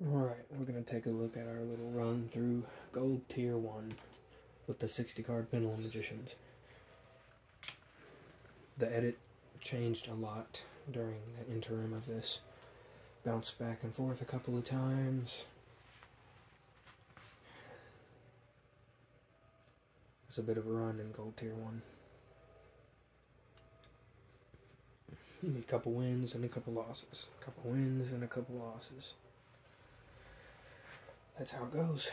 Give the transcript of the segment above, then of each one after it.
Alright, we're going to take a look at our little run through Gold Tier 1 with the 60 card Pendulum Magicians. The edit changed a lot during the interim of this. Bounced back and forth a couple of times. It's a bit of a run in Gold Tier 1. A couple wins and a couple losses. A couple wins and a couple losses. That's how it goes.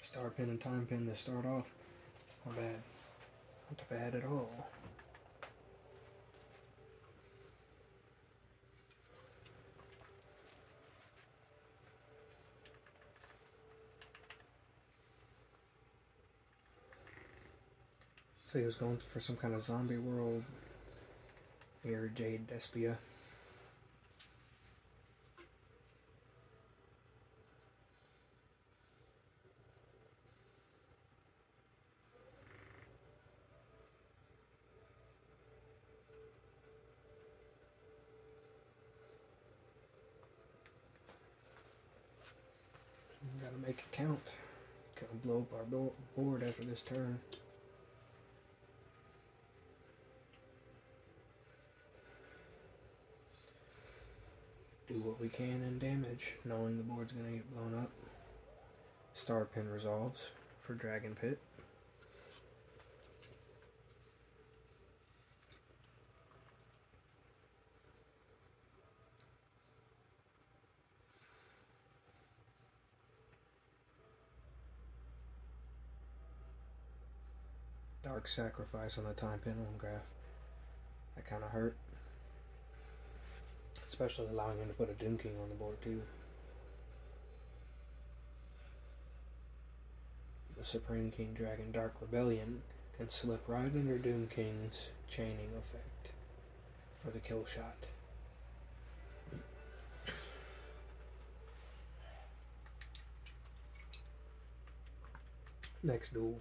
Star pin and time pin to start off. It's not bad. Not bad at all. So he was going for some kind of zombie world. Here, Jade Despia. Gotta make it count. Gotta blow up our board after this turn. Do what we can in damage, knowing the board's gonna get blown up. Star pin resolves for Dragon Pit. Dark Sacrifice on the time pendulum graph. That kind of hurt. Especially allowing him to put a Doom King on the board too. The Supreme King Dragon Dark Rebellion can slip right under Doom King's chaining effect for the kill shot. Next duel.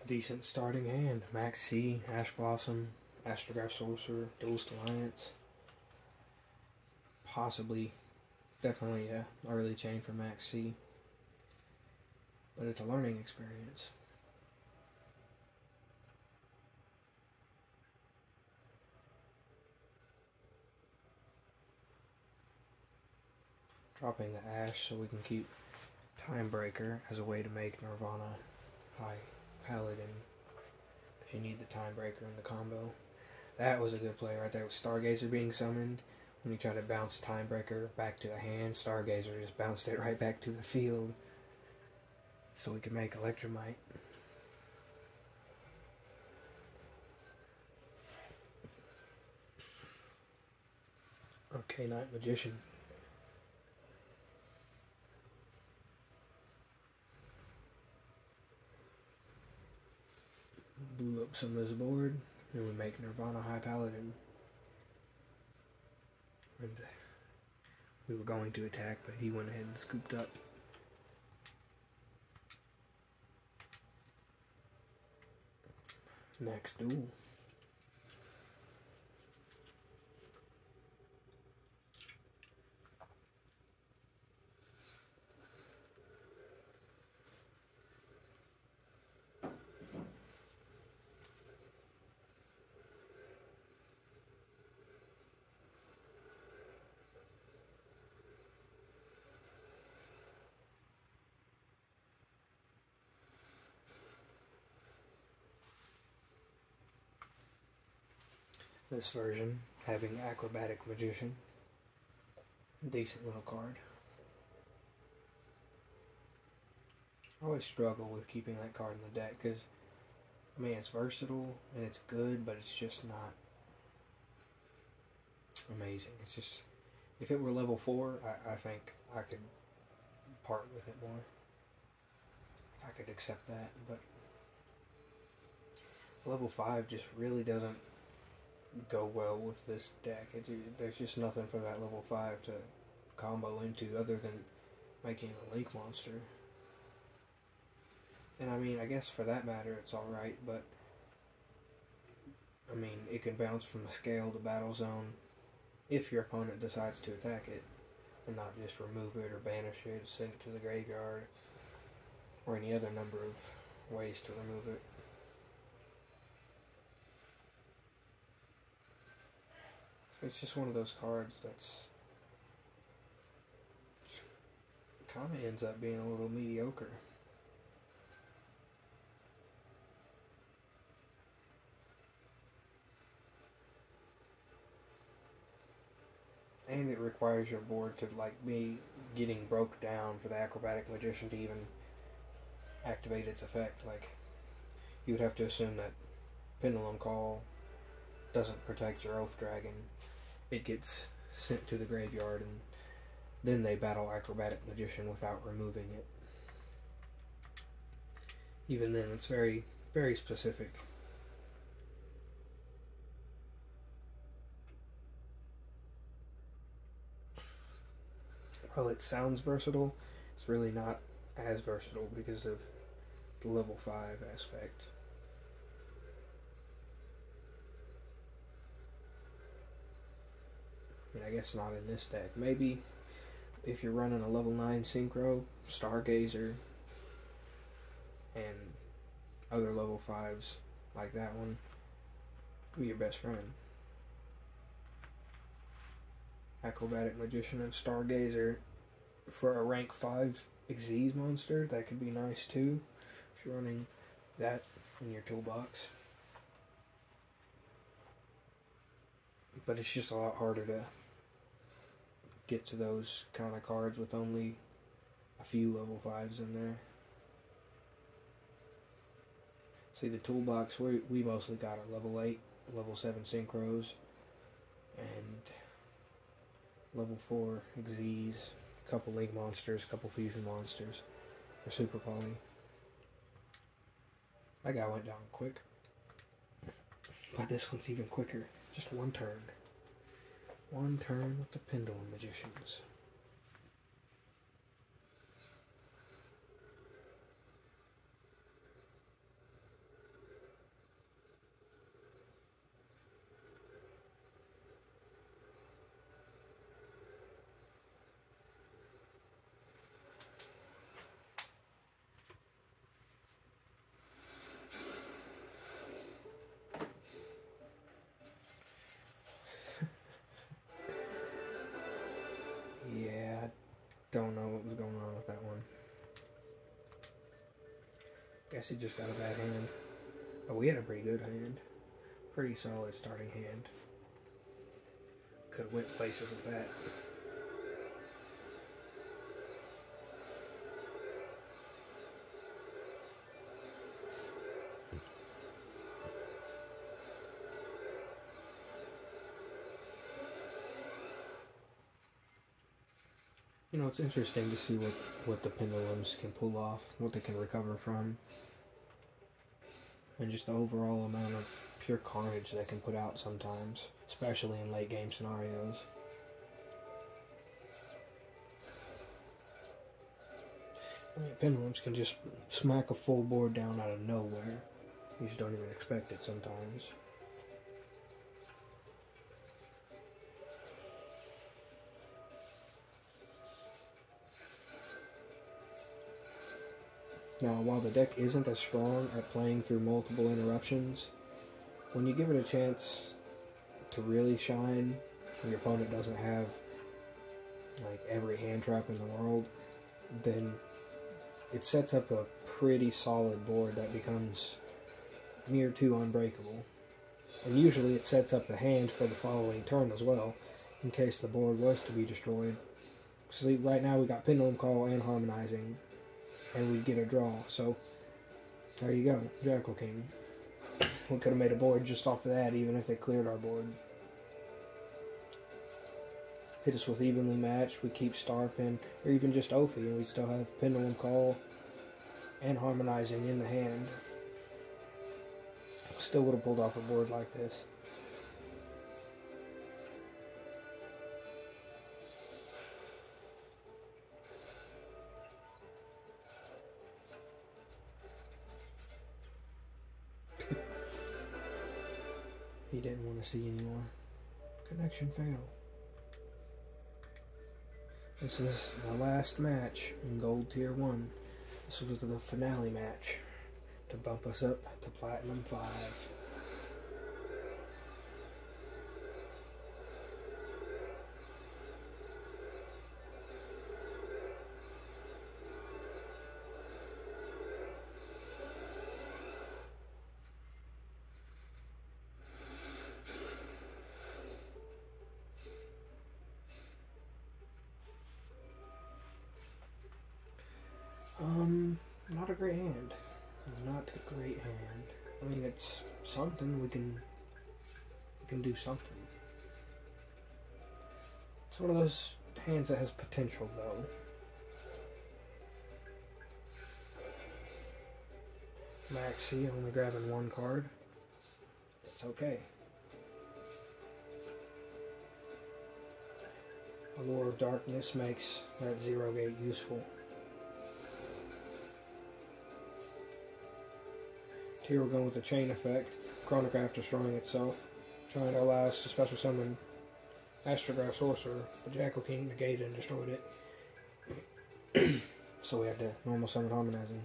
Decent starting hand. Maxx C, Ash Blossom, Astrograph Sorcerer, Duelist Alliance. Possibly, definitely a early chain for Maxx C. But it's a learning experience. Dropping the Ash so we can keep Timebreaker as a way to make Nirvana high Paladin. Because you need the Timebreaker in the combo. That was a good play right there with Stargazer being summoned. When you try to bounce Timebreaker back to the hand, Stargazer just bounced it right back to the field. So we can make Electromite. Okay, Night Magician. Blew up some of his board, and we make Nirvana High Paladin. And we were going to attack, but he went ahead and scooped up. Next duel. This version having Acrobatic Magician. Decent little card. I always struggle with keeping that card in the deck because, I mean, it's versatile and it's good, but it's just not amazing. It's just, If it were level 4, I think I could part with it more. I could accept that, but level 5 just really doesn't go well with this deck. There's just nothing for that level 5 to combo into other than making a link monster. And I mean, I guess for that matter it's alright, but I mean, it can bounce from a scale to battle zone if your opponent decides to attack it, and not just remove it or banish it, send it to the graveyard, or any other number of ways to remove it. So it's just one of those cards that's kind of ends up being a little mediocre. And it requires your board to like be getting broke down for the Acrobatic Magician to even activate its effect. Like, you would have to assume that Pendulum Call doesn't protect your Oath Dragon. It gets sent to the graveyard, and then they battle Acrobatic Magician without removing it. Even then, it's very, very specific. While it sounds versatile, it's really not as versatile because of the level 5 aspect. I mean, I guess not in this deck. Maybe if you're running a level 9 Synchro, Stargazer, and other level 5s like that one, be your best friend. Acrobatic Magician and Stargazer for a rank 5 Xyz monster, that could be nice too, if you're running that in your toolbox. But it's just a lot harder to get to those kind of cards with only a few level 5s in there. See, the toolbox, we mostly got a level 8, level 7 Synchros, and level 4 Xyz, a couple Link monsters, a couple Fusion monsters for Super Poly. That guy went down quick. But this one's even quicker. Just one turn. One turn with the Pendulum Magicians. Yeah, I don't know what was going on with that one. Guess he just got a bad hand. But we had a pretty good hand. Pretty solid starting hand. Could have went places with that. You know, it's interesting to see what the Pendulums can pull off, what they can recover from, and just the overall amount of pure carnage they can put out sometimes, especially in late game scenarios. I mean, Pendulums can just smack a full board down out of nowhere. You just don't even expect it sometimes. Now, while the deck isn't as strong at playing through multiple interruptions, when you give it a chance to really shine, and your opponent doesn't have like every hand trap in the world, then it sets up a pretty solid board that becomes near to unbreakable. And usually it sets up the hand for the following turn as well, in case the board was to be destroyed. See, right now we got Pendulum Call and Harmonizing, and we'd get a draw. So there you go, Jackal King. We could have made a board just off of that, even if they cleared our board. hit us with evenly matched, we keep Star Pen, or even just Ophi, and we still have Pendulum Call and Harmonizing in the hand. Still would have pulled off a board like this. He didn't want to see anymore. Connection failed. This is the last match in Gold Tier 1. This was the finale match to bump us up to Platinum 5. Not a great hand. Not a great hand. I mean, it's something. We can do something. It's one of those hands that has potential, though. Maxi only grabbing one card. It's okay. Allure of Darkness makes that zero gate useful. Here we're going with the chain effect. Chronograph destroying itself, trying to allow us to special summon Astrograph Sorcerer. The Jackal King negated and destroyed it. So we had to normal summon Harmonizing.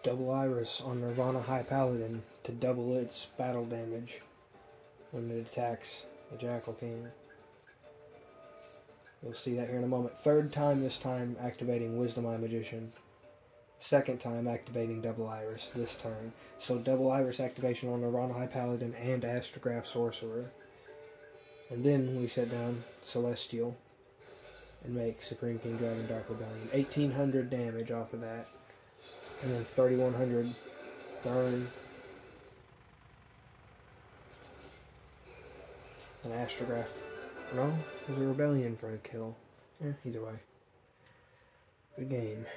Double Iris on Nirvana High Paladin to double its battle damage when it attacks the Jackal King. You'll see that here in a moment. Third time this time activating Wisdom Eye Magician. Second time activating Double Iris this turn. So Double Iris activation on Nirvana High Paladin and Astrograph Sorcerer. And then we set down Celestial and make Supreme King Dragon Dark Rebellion. 1800 damage off of that. And then 3100 burn. An Astrograph. No, it was a Rebellion for a kill. Either way. Good game.